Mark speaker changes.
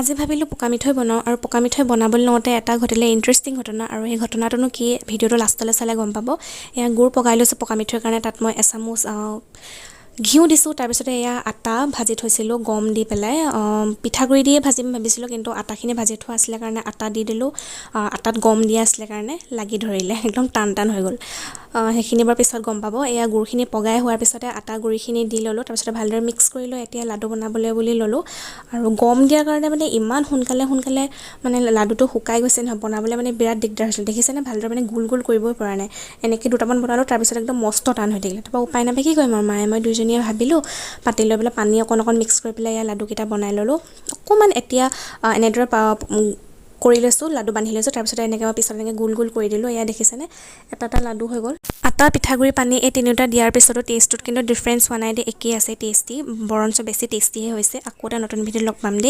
Speaker 1: আজি ভাবিলোঁ পকা মিঠৈ বনাওঁ আৰু পকা মিঠৈ বনাবলৈ লওঁতে এটা ঘটিলে ইণ্টাৰেষ্টিং ঘটনা আৰু সেই ঘটনাটোনো কি ভিডিঅ'টো লাষ্টলৈ চালে গম পাব। এয়া গুড় পগাই লৈছোঁ পকা মিঠৈৰ কাৰণে। তাত মই এচামুচ ঘিউ দিছোঁ। তাৰপিছতে এয়া আটা ভাজি থৈছিলোঁ গম দি পেলাই। পিঠাগুড়ি দিয়ে ভাজিম ভাবিছিলোঁ, কিন্তু আটাখিনি ভাজি থোৱা আছিলে কাৰণে আটা দি দিলোঁ। আটাত গম দিয়া আছিলে কাৰণে লাগি ধৰিলে, একদম টান টান হৈ গ'ল। সেইখিনি বাৰু পিছত গম পাব। এয়া গুড়খিনি পগাই হোৱাৰ পিছতে আটা গুড়িখিনি দি ল'লোঁ। তাৰপিছতে ভালদৰে মিক্স কৰি লৈ এতিয়া লাডু বনাবলৈ বুলি ল'লোঁ। আৰু গম দিয়াৰ কাৰণে মানে ইমান সোনকালে মানে লাডুটো শুকাই গৈছে নহয়, বনাবলৈ মানে বিৰাট দিগদাৰ হৈছিল। দেখিছেনে ভালদৰে মানে গোল গোল কৰিবই পৰা নাই। এনেকৈ দুটামান বনালোঁ, তাৰপিছত একদম মস্ত টান হৈ থাকিলে। তাৰপৰা উপায় নাপায় কি কৰিম আৰু মায়ে মই দুইজনীয়ে ভাবিলোঁ পাতি লৈ পেলাই পানী অকণ মিক্স কৰি পেলাই এয়া লাডুকেইটা বনাই ল'লোঁ। অকণমান এতিয়া এনেদৰে কৰি লৈছোঁ, লাডু বান্ধি লৈছোঁ। তাৰপিছতে এনেকৈ মই পিছত এনেকৈ গোল গোল কৰি দিলোঁ। এয়া দেখিছেনে এটা লাডু হৈ গ'ল। আটা, পিঠাগুড়ি, পানী এই তিনিওটা দিয়াৰ পিছতো টেষ্টটোত কিন্তু ডিফাৰেঞ্চ হোৱা নাই দেই, একেই আছে টেষ্টি, বৰঞ্চ বেছি টেষ্টিহে হৈছে। আকৌ এটা নতুন ভিডিঅ'ত লগ পাম দেই।